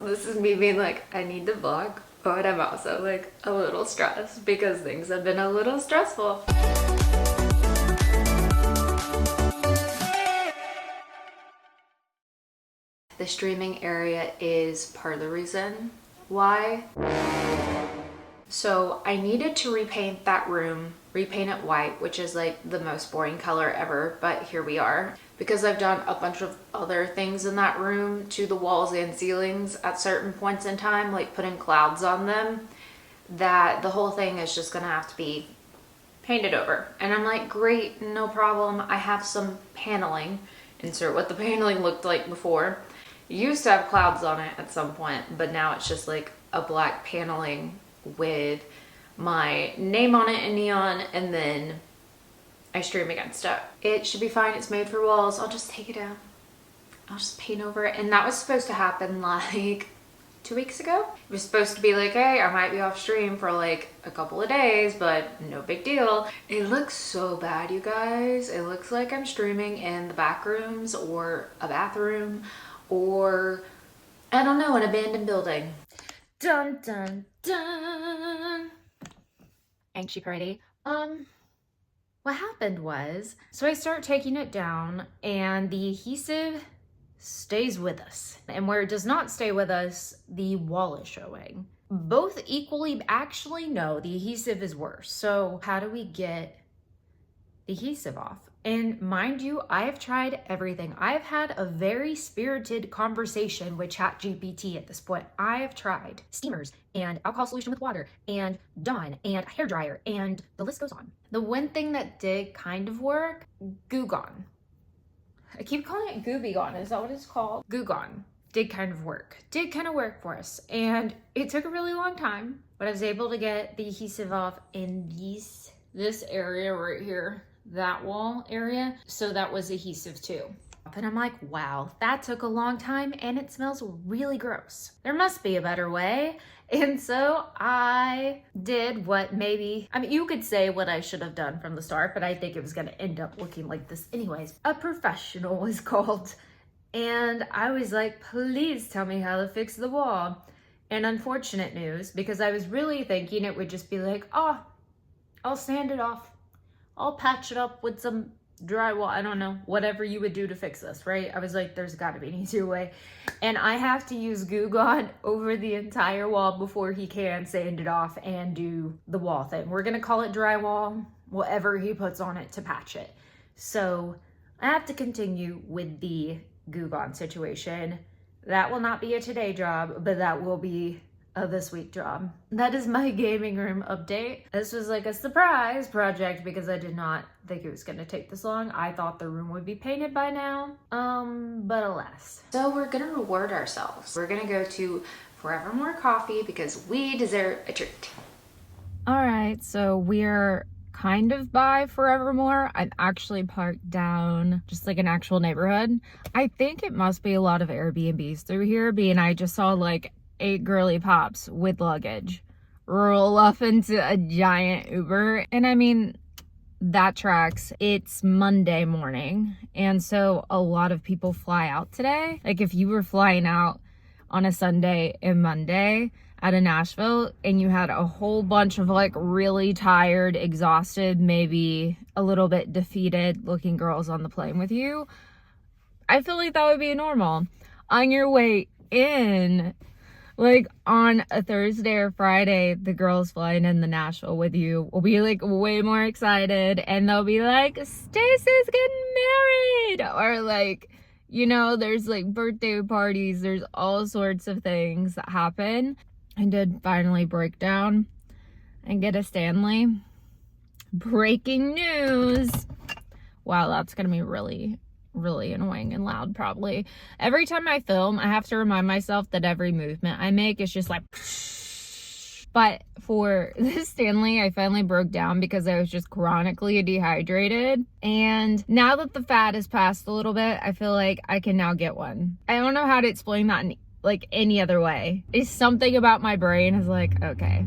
This is me being like, I need to vlog, but I'm also like a little stressed because things have been a little stressful. The streaming area is part of the reason why. So I needed to repaint that room, repaint it white, which is like the most boring color ever, but here we are. Because I've done a bunch of other things in that room to the walls and ceilings at certain points in time, like putting clouds on them, that the whole thing is just gonna have to be painted over. And I'm like, great, no problem. I have some paneling. Insert what the paneling looked like before. It used to have clouds on it at some point, but now it's just like a black paneling with my name on it in neon, and then I stream against it. It should be fine. It's made for walls. I'll just take it down. I'll just paint over it. And that was supposed to happen like 2 weeks ago. It was supposed to be like, hey, I might be off stream for like a couple of days, but no big deal. It looks so bad, you guys. It looks like I'm streaming in the back rooms or a bathroom or, I don't know, an abandoned building. Dun dun dun. Ain't she pretty? What happened was, so I start taking it down and the adhesive stays with us. And where it does not stay with us, the wall is showing. Both equally, actually no, the adhesive is worse. So how do we get the adhesive off? And mind you, I have tried everything. I've had a very spirited conversation with ChatGPT at this point. I have tried steamers and alcohol solution with water and Dawn and hair dryer, and the list goes on. The one thing that did kind of work, Goo Gone. I keep calling it Gooby Gone. Is that what it's called? Goo Gone did kind of work. Did kind of work for us. And it took a really long time, but I was able to get the adhesive off in this area right here. That wall area, so that was adhesive too. And I'm like, wow, that took a long time and it smells really gross. There must be a better way. And so I did what maybe, I mean, you could say what I should have done from the start, but I think it was gonna end up looking like this anyways. A professional is called. And I was like, please tell me how to fix the wall. And unfortunate news, because I was really thinking it would just be like, oh, I'll sand it off. I'll patch it up with some drywall. I don't know, whatever you would do to fix this, right? I was like, there's gotta be an easier way. And I have to use Goo Gone over the entire wall before he can sand it off and do the wall thing. We're gonna call it drywall, whatever he puts on it to patch it. So I have to continue with the Goo Gone situation. That will not be a today job, but that will be a this week job. That is my gaming room update. This was like a surprise project because I did not think it was gonna take this long. I thought the room would be painted by now, but alas. So we're gonna reward ourselves. We're gonna go to Forevermore Coffee because we deserve a treat. All right, so we're kind of by Forevermore. I'm actually parked down just like an actual neighborhood. I think it must be a lot of Airbnbs through here, being I just saw like 8 girly pops with luggage roll off into a giant Uber. And I mean, that tracks. It's Monday morning, and so a lot of people fly out today. Like if you were flying out on a Sunday and Monday out of Nashville and you had a whole bunch of like really tired, exhausted, maybe a little bit defeated looking girls on the plane with you, I feel like that would be normal. On your way in, like on a Thursday or Friday, the girls flying in the Nashville with you will be like way more excited, and they'll be like, Stacey's getting married, or like, you know, there's like birthday parties, there's all sorts of things that happen. I did finally break down and get a Stanley. Breaking news. Wow, that's gonna be really annoying and loud probably. Every time I film, I have to remind myself that every movement I make is just like, but for this Stanley, I finally broke down because I was just chronically dehydrated. And now that the fat has passed a little bit, I feel like I can now get one. I don't know how to explain that in like any other way. It's something about my brain is like, okay,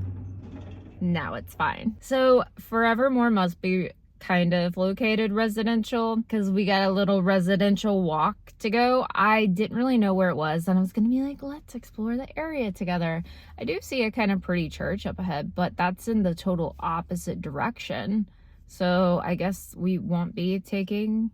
now it's fine. So Forevermore must be kind of located residential because we got a little residential walk to go. I didn't really know where it was, and I was gonna be like, let's explore the area together. I do see a kind of pretty church up ahead, but that's in the total opposite direction. So I guess we won't be taking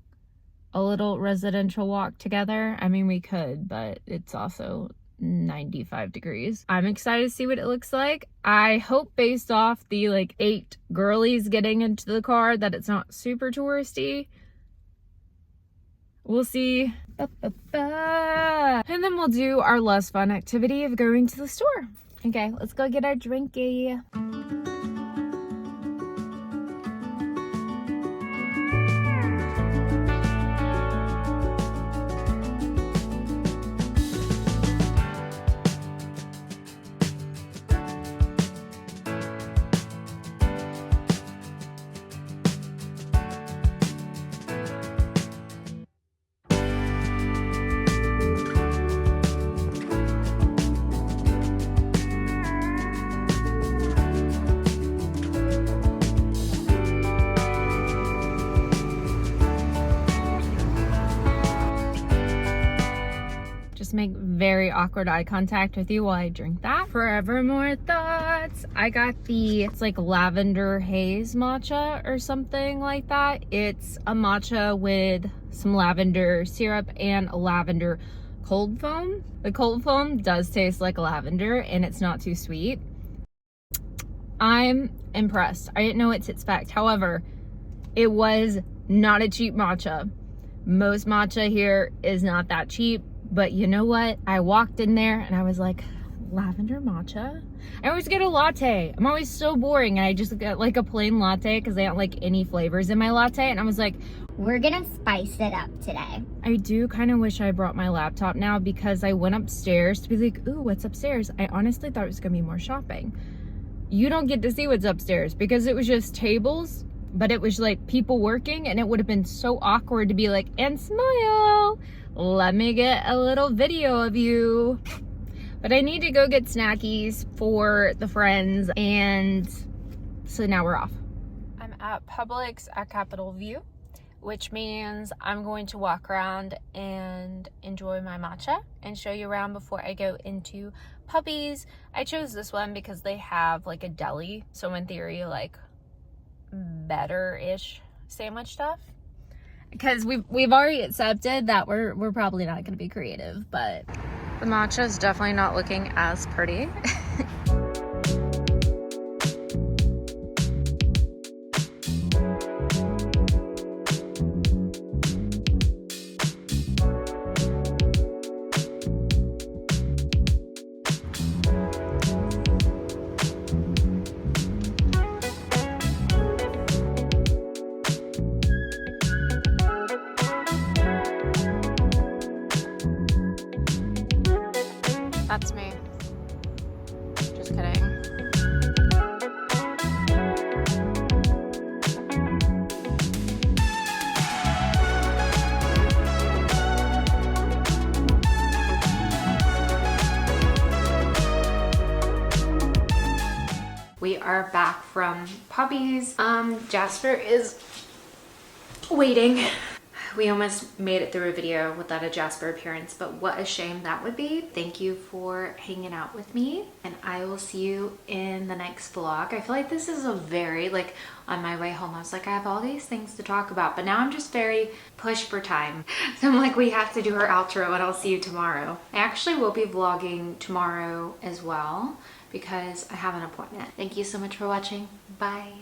a little residential walk together. I mean, we could, but it's also 95 degrees. I'm excited to see what it looks like. I hope based off the like 8 girlies getting into the car that it's not super touristy. We'll see. And then we'll do our less fun activity of going to the store. Okay, let's go get our drinky. Make very awkward eye contact with you while I drink that. Forevermore thoughts. I got it's like lavender haze matcha or something like that. It's a matcha with some lavender syrup and a lavender cold foam. The cold foam does taste like lavender and it's not too sweet. I'm impressed. I didn't know its fact. However, it was not a cheap matcha. Most matcha here is not that cheap. But you know what? I walked in there and I was like, lavender matcha? I always get a latte. I'm always so boring. I just get like a plain latte because I don't like any flavors in my latte. And I was like, we're gonna spice it up today. I do kind of wish I brought my laptop now because I went upstairs to be like, ooh, what's upstairs? I honestly thought it was gonna be more shopping. You don't get to see what's upstairs because it was just tables, but it was like people working, and it would have been so awkward to be like, and smile. Let me get a little video of you. But I need to go get snackies for the friends, and so now we're off. I'm at Publix at Capitol View, which means I'm going to walk around and enjoy my matcha and show you around before I go into Puppies. I chose this one because they have like a deli, so in theory like better-ish sandwich stuff. Because we've already accepted that we're probably not going to be creative, but the matcha is definitely not looking as pretty. That's me. Just kidding. We are back from Puppies. Jasper is waiting. We almost made it through a video without a Jasper appearance, but what a shame that would be. Thank you for hanging out with me, and I will see you in the next vlog. I feel like this is a very, like, on my way home, I was like, I have all these things to talk about, but now I'm just very pushed for time. So I'm like, we have to do our outro, and I'll see you tomorrow. I actually will be vlogging tomorrow as well because I have an appointment. Thank you so much for watching. Bye.